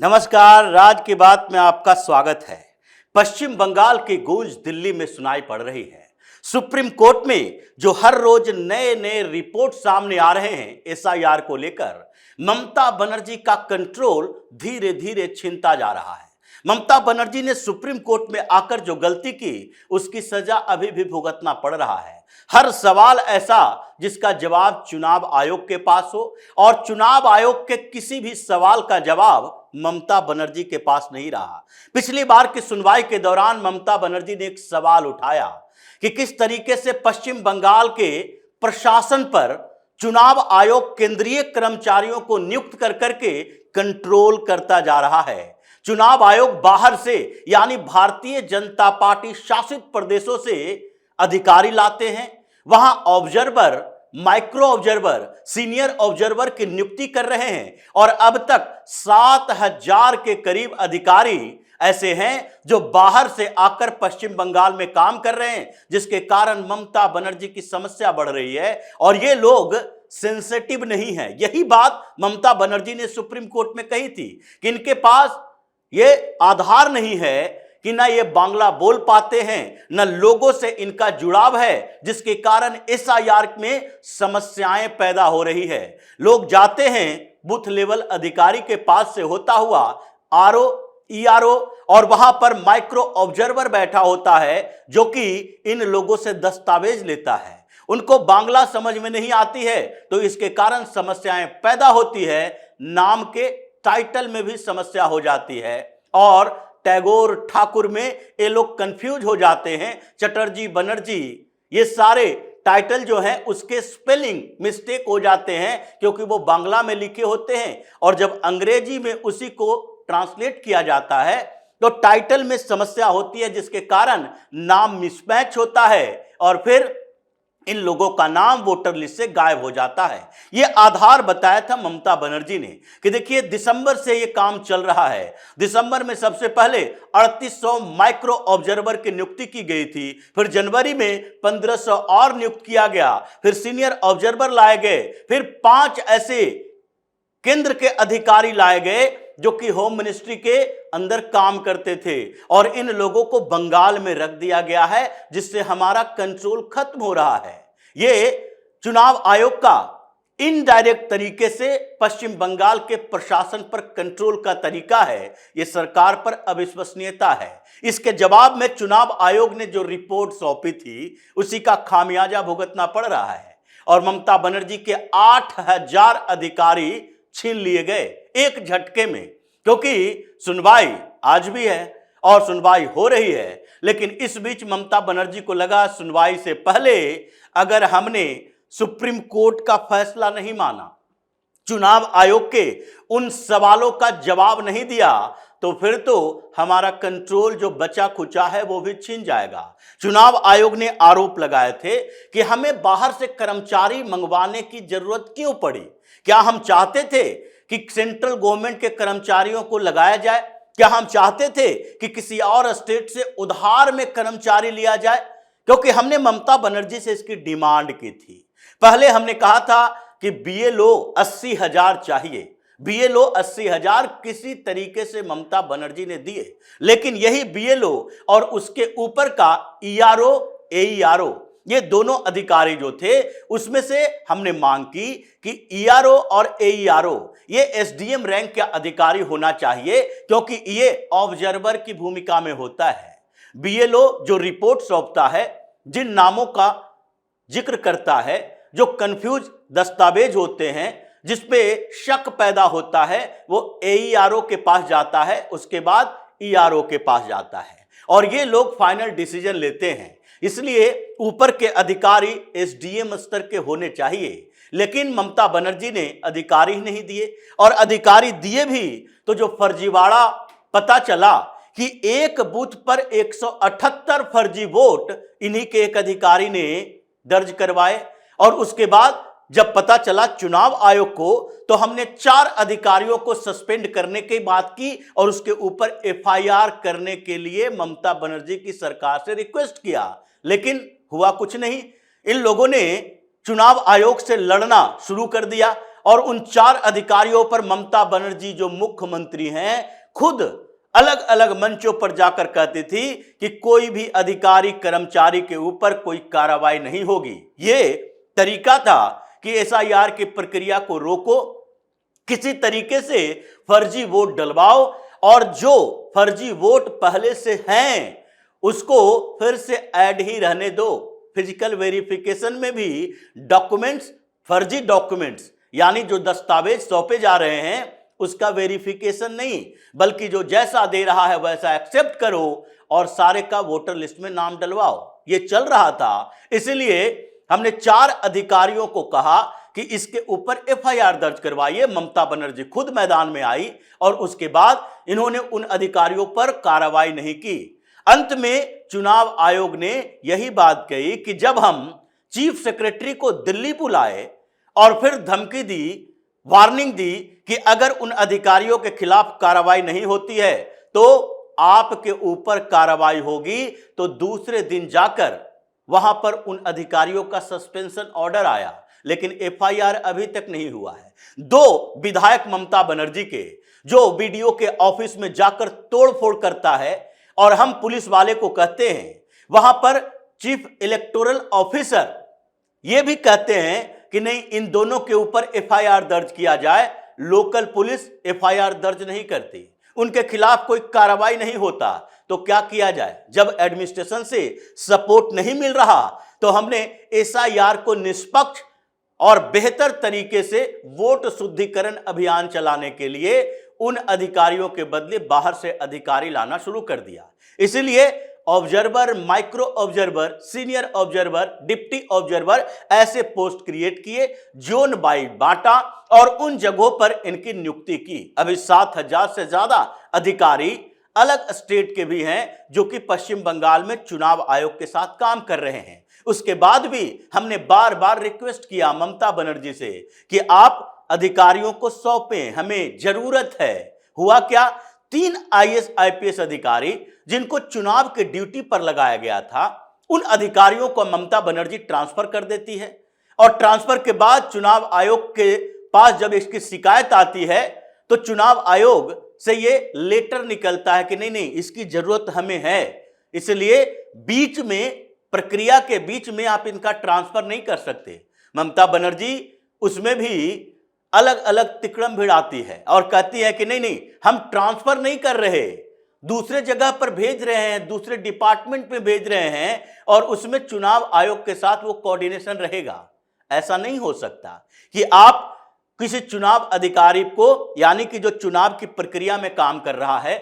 नमस्कार, राज की बात में आपका स्वागत है। पश्चिम बंगाल की गूंज दिल्ली में सुनाई पड़ रही है। सुप्रीम कोर्ट में जो हर रोज नए नए रिपोर्ट सामने आ रहे हैं एसआईआर को लेकर, ममता बनर्जी का कंट्रोल धीरे धीरे छिनता जा रहा है। ममता बनर्जी ने सुप्रीम कोर्ट में आकर जो गलती की उसकी सजा अभी भी भुगतना पड़ रहा है। हर सवाल ऐसा जिसका जवाब चुनाव आयोग के पास हो, और चुनाव आयोग के किसी भी सवाल का जवाब ममता बनर्जी के पास नहीं रहा। पिछली बार की सुनवाई के दौरान ममता बनर्जी ने एक सवाल उठाया कि किस तरीके से पश्चिम बंगाल के प्रशासन पर चुनाव आयोग केंद्रीय कर्मचारियों को नियुक्त कर करके कंट्रोल करता जा रहा है। चुनाव आयोग बाहर से यानी भारतीय जनता पार्टी शासित प्रदेशों से अधिकारी लाते हैं, वहां observer, micro observer, senior observer की नियुक्ति कर रहे हैं, और अब तक 7,000 के करीब अधिकारी ऐसे हैं जो बाहर से आकर पश्चिम बंगाल में काम कर रहे हैं, जिसके कारण ममता बनर्जी की समस्या बढ़ रही है। और ये लोग सेंसिटिव नहीं है। यही बात ममता बनर्जी ने सुप्रीम कोर्ट में कही थी कि इनके पास ये आधार नहीं है कि ना ये बांग्ला बोल पाते हैं, न लोगों से इनका जुड़ाव है, जिसके कारण एसआईआर में समस्याएं पैदा हो रही है। लोग जाते हैं बूथ लेवल अधिकारी के पास से होता हुआ आरओ, ईआरओ, और वहां पर माइक्रो ऑब्जर्वर बैठा होता है जो कि इन लोगों से दस्तावेज लेता है। उनको बांग्ला समझ में नहीं आती है, तो इसके कारण समस्याएं पैदा होती है। नाम के टाइटल में भी समस्या हो जाती है, और टैगोर, ठाकुर में ये लोग कंफ्यूज हो जाते हैं। चटर्जी, बनर्जी, ये सारे टाइटल जो हैं उसके स्पेलिंग मिस्टेक हो जाते हैं, क्योंकि वो बांग्ला में लिखे होते हैं, और जब अंग्रेजी में उसी को ट्रांसलेट किया जाता है तो टाइटल में समस्या होती है, जिसके कारण नाम मिसमैच होता है, और फिर इन लोगों का नाम वोटर लिस्ट से गायब हो जाता है। यह आधार बताया था ममता बनर्जी ने कि देखिए, दिसंबर से यह काम चल रहा है। दिसंबर में सबसे पहले 3800 माइक्रो ऑब्जर्वर की नियुक्ति की गई थी, फिर जनवरी में 1500 और नियुक्त किया गया, फिर सीनियर ऑब्जर्वर लाए गए, फिर 5 ऐसे केंद्र के अधिकारी लाए गए जो कि होम मिनिस्ट्री के अंदर काम करते थे, और इन लोगों को बंगाल में रख दिया गया है, जिससे हमारा कंट्रोल खत्म हो रहा है। ये चुनाव आयोग का इनडायरेक्ट तरीके से पश्चिम बंगाल के प्रशासन पर कंट्रोल का तरीका है। ये सरकार पर अविश्वसनीयता है। इसके जवाब में चुनाव आयोग ने जो रिपोर्ट सौंपी थी उसी का खामियाजा भुगतना पड़ रहा है, और ममता बनर्जी के 8,000 अधिकारी छीन लिए गए एक झटके में। क्योंकि सुनवाई आज भी है और सुनवाई हो रही है, लेकिन इस बीच ममता बनर्जी को लगा सुनवाई से पहले अगर हमने सुप्रीम कोर्ट का फैसला नहीं माना, चुनाव आयोग के उन सवालों का जवाब नहीं दिया, तो फिर तो हमारा कंट्रोल जो बचा खुचा है वो भी छीन जाएगा। चुनाव आयोग ने आरोप लगाए थे कि हमें बाहर से कर्मचारी मंगवाने की जरूरत क्यों पड़ी। क्या हम चाहते थे कि सेंट्रल गवर्नमेंट के कर्मचारियों को लगाया जाए? क्या हम चाहते थे कि किसी और स्टेट से उधार में कर्मचारी लिया जाए? क्योंकि हमने ममता बनर्जी से इसकी डिमांड की थी। पहले हमने कहा था कि बीएलओ 80,000 चाहिए। बीएलओ 80,000 किसी तरीके से ममता बनर्जी ने दिए, लेकिन यही बीएलओ और उसके ऊपर का ईआरओ, एईआरओ, ये दोनों अधिकारी जो थे उसमें से हमने मांग की कि ईआरओ और एईआरओ ये एसडीएम रैंक का अधिकारी होना चाहिए, क्योंकि ये ऑब्जर्वर की भूमिका में होता है। बीएलओ जो रिपोर्ट सौंपता है, जिन नामों का जिक्र करता है, जो कंफ्यूज दस्तावेज होते हैं, जिसपे शक पैदा होता है, वो एईआरओ के पास जाता है, उसके बाद ईआरओ के पास जाता है, और ये लोग फाइनल डिसीजन लेते हैं। इसलिए ऊपर के अधिकारी एसडीएम स्तर के होने चाहिए, लेकिन ममता बनर्जी ने अधिकारी ही नहीं दिए, और अधिकारी दिए भी तो जो फर्जीवाड़ा पता चला कि एक बूथ पर 178 फर्जी वोट इन्हीं के एक अधिकारी ने दर्ज करवाए। और उसके बाद जब पता चला चुनाव आयोग को, तो हमने 4 अधिकारियों को सस्पेंड करने की बात की, और उसके ऊपर एफआईआर करने के लिए ममता बनर्जी की सरकार से रिक्वेस्ट किया, लेकिन हुआ कुछ नहीं। इन लोगों ने चुनाव आयोग से लड़ना शुरू कर दिया, और उन 4 अधिकारियों पर ममता बनर्जी जो मुख्यमंत्री हैं खुद अलग अलग मंचों पर जाकर कहती थी कि कोई भी अधिकारी कर्मचारी के ऊपर कोई कार्रवाई नहीं होगी। ये तरीका था कि एसआईआर की प्रक्रिया को रोको, किसी तरीके से फर्जी वोट डलवाओ और जो फर्जी वोट पहले से हैं उसको फिर से ऐड ही रहने दो। फिजिकल वेरिफिकेशन में भी डॉक्यूमेंट्स, फर्जी डॉक्यूमेंट्स यानी जो दस्तावेज सौंपे जा रहे हैं उसका वेरिफिकेशन नहीं, बल्कि जो जैसा दे रहा है वैसा एक्सेप्ट करो और सारे का वोटर लिस्ट में नाम डलवाओ। ये चल रहा था। इसलिए हमने 4 अधिकारियों को कहा कि इसके ऊपर एफआईआर दर्ज करवाइए। ममता बनर्जी खुद मैदान में आई और उसके बाद इन्होंने उन अधिकारियों पर कार्रवाई नहीं की। अंत में चुनाव आयोग ने यही बात कही कि जब हम चीफ सेक्रेटरी को दिल्ली बुलाए और फिर धमकी दी, वार्निंग दी कि अगर उन अधिकारियों के खिलाफ कार्रवाई नहीं होती है तो आपके ऊपर कार्रवाई होगी, तो दूसरे दिन जाकर वहां पर उन अधिकारियों का सस्पेंशन ऑर्डर आया, लेकिन एफआईआर अभी तक नहीं हुआ है। 2 विधायक ममता बनर्जी के जो बीडीओ के ऑफिस में जाकर तोड़फोड़ करता है और हम पुलिस वाले को कहते हैं, वहां पर चीफ इलेक्टोरल ऑफिसर ये भी कहते हैं कि नहीं, इन दोनों के ऊपर एफआईआर दर्ज किया जाए। लोकल पुलिस एफआईआर दर्ज नहीं करती, उनके खिलाफ कोई कार्रवाई नहीं होता, तो क्या किया जाए? जब एडमिनिस्ट्रेशन से सपोर्ट नहीं मिल रहा तो हमने एसआईआर को निष्पक्ष और बेहतर तरीके से वोट शुद्धिकरण अभियान चलाने के लिए उन अधिकारियों के बदले बाहर से अधिकारी लाना शुरू कर दिया। इसलिए observer, micro observer, senior observer, deputy observer ऐसे पोस्ट क्रिएट किए, जोन बाई बांटा और उन जगहों पर इनकी नियुक्ति की। अभी 7000 से ज्यादा अधिकारी अलग स्टेट के भी हैं जो कि पश्चिम बंगाल में चुनाव आयोग के साथ काम कर रहे हैं। उसके बाद भी हमने बार बार रिक्वेस्ट किया ममता बनर्जी से कि आप अधिकारियों को सौंपें, हमें जरूरत है। हुआ क्या? 3 आईएएस आईपीएस अधिकारी जिनको चुनाव के ड्यूटी पर लगाया गया था, उन अधिकारियों को ममता बनर्जी ट्रांसफर कर देती है और ट्रांसफर के बाद चुनाव आयोग के पास जब इसकी शिकायत आती है तो चुनाव आयोग से ये लेटर निकलता है कि नहीं नहीं, इसकी जरूरत हमें है, इसलिए बीच में, प्रक्रिया के बीच में आप इनका ट्रांसफर नहीं कर सकते। ममता बनर्जी उसमें भी अलग अलग तिकड़म भिड़ाती है और कहती है कि नहीं नहीं, हम ट्रांसफर नहीं कर रहे, दूसरे जगह पर भेज रहे हैं, दूसरे डिपार्टमेंट में भेज रहे हैं और उसमें चुनाव आयोग के साथ वो कोऑर्डिनेशन रहेगा। ऐसा नहीं हो सकता कि आप किसी चुनाव अधिकारी को, यानी कि जो चुनाव की प्रक्रिया में काम कर रहा है,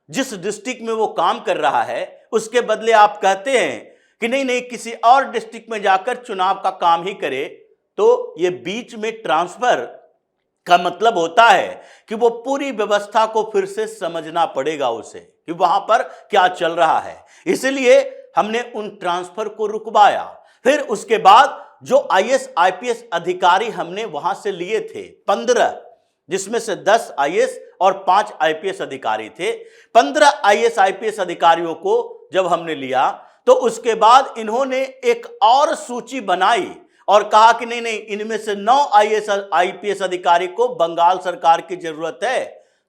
जिस डिस्ट्रिक्ट में वो काम कर रहा है, उसके बदले आप कहते हैं कि नहीं नहीं, किसी और डिस्ट्रिक्ट में जाकर चुनाव का काम ही करे। तो ये बीच में ट्रांसफर का मतलब होता है कि वो पूरी व्यवस्था को फिर से समझना पड़ेगा उसे कि वहां पर क्या चल रहा है। इसलिए हमने उन ट्रांसफर को रुकवाया। फिर उसके बाद जो आईएएस आईपीएस अधिकारी हमने वहां से लिए थे 15, जिसमें से 10 आईएएस और 5 आईपीएस अधिकारी थे। 15 आईएएस आईपीएस अधिकारियों को जब हमने लिया तो उसके बाद इन्होंने एक और सूची बनाई और कहा कि नहीं नहीं, इनमें से 9 आईएएस आईपीएस अधिकारी को बंगाल सरकार की जरूरत है,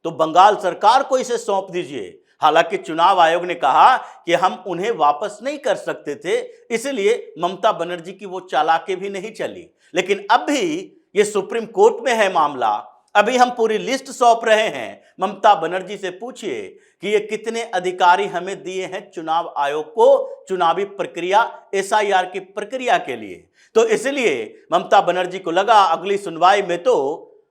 तो बंगाल सरकार को इसे सौंप दीजिए। हालांकि चुनाव आयोग ने कहा कि हम उन्हें वापस नहीं कर सकते थे, इसलिए ममता बनर्जी की वो चालाकी भी नहीं चली। लेकिन अब भी ये सुप्रीम कोर्ट में है मामला, अभी हम पूरी लिस्ट सौंप रहे हैं। ममता बनर्जी से पूछिए कि ये कितने अधिकारी हमें दिए हैं चुनाव आयोग को चुनावी प्रक्रिया, एसआईआर की प्रक्रिया के लिए। तो इसलिए ममता बनर्जी को लगा अगली सुनवाई में तो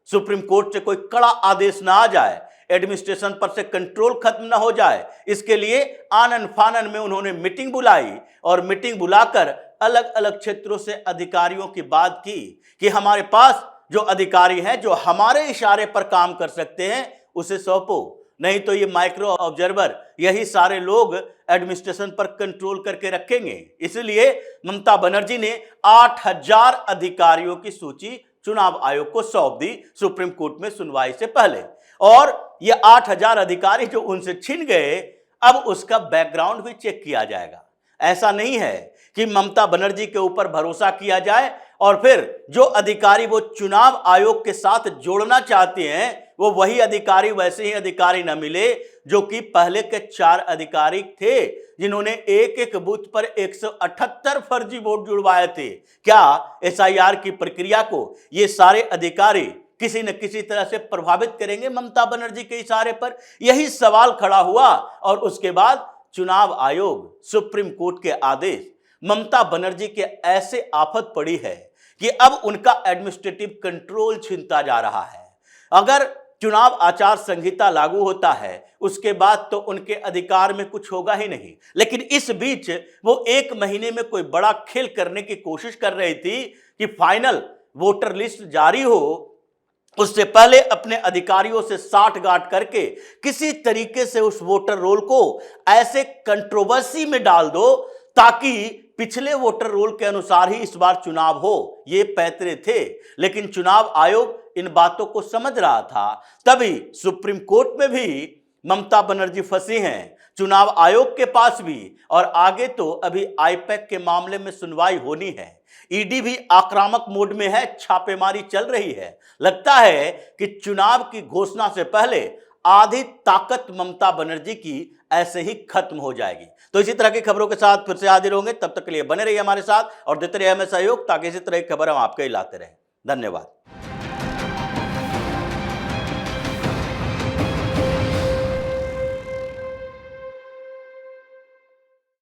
सुप्रीम कोर्ट से कोई कड़ा आदेश ना आ जाए, एडमिनिस्ट्रेशन पर से कंट्रोल खत्म ना हो जाए, इसके लिए आनन फानन में उन्होंने मीटिंग बुलाई और मीटिंग बुलाकर अलग अलग क्षेत्रों से अधिकारियों की बात की कि हमारे पास जो अधिकारी हैं जो हमारे इशारे पर काम कर सकते हैं उसे सौंपो, नहीं तो ये माइक्रो ऑब्जर्वर, यही सारे लोग एडमिनिस्ट्रेशन पर कंट्रोल करके रखेंगे। इसलिए ममता बनर्जी ने 8000 अधिकारियों की सूची चुनाव आयोग को सौंप दी सुप्रीम कोर्ट में सुनवाई से पहले। और ये 8000 अधिकारी जो उनसे छिन गए, अब उसका बैकग्राउंड भी चेक किया जाएगा। ऐसा नहीं है कि ममता बनर्जी के ऊपर भरोसा किया जाए और फिर जो अधिकारी वो चुनाव आयोग के साथ जोड़ना चाहते हैं वो वही अधिकारी वैसे ही अधिकारी न मिले जो कि पहले के 4 अधिकारी थे जिन्होंने एक एक बूथ पर 178 फर्जी वोट जुड़वाए थे। क्या एसआईआर की प्रक्रिया को ये सारे अधिकारी किसी न किसी तरह से प्रभावित करेंगे ममता बनर्जी के इशारे पर? यही सवाल खड़ा हुआ और उसके बाद चुनाव आयोग, सुप्रीम कोर्ट के आदेश, ममता बनर्जी के ऐसे आफत पड़ी है कि अब उनका एडमिनिस्ट्रेटिव कंट्रोल छिनता जा रहा है। अगर चुनाव आचार संहिता लागू होता है उसके बाद तो उनके अधिकार में कुछ होगा ही नहीं, लेकिन इस बीच वो 1 महीने में कोई बड़ा खेल करने की कोशिश कर रही थी कि फाइनल वोटर लिस्ट जारी हो उससे पहले अपने अधिकारियों से साठगांठ करके किसी तरीके से उस वोटर रोल को ऐसे कंट्रोवर्सी में डाल दो ताकि पिछले वोटर रोल के अनुसार ही इस बार चुनाव हो। ये पैतरे थे, लेकिन चुनाव आयोग इन बातों को समझ रहा था। तभी सुप्रीम कोर्ट में भी ममता बनर्जी फंसी हैं, चुनाव आयोग के पास भी, और आगे तो अभी आईपैक के मामले में सुनवाई होनी है। ईडी भी आक्रामक मोड में है, छापेमारी चल रही है। लगता है कि चुनाव की घोषणा से पहले आधी ताकत ममता बनर्जी की ऐसे ही खत्म हो जाएगी। तो इसी तरह की खबरों के साथ फिर से हाजिर होंगे, तब तक के लिए बने रहिए हमारे साथ और देते रहिए हमें सहयोग ताकि इसी तरह की खबर हम आपके लिए लाते रहें। धन्यवाद।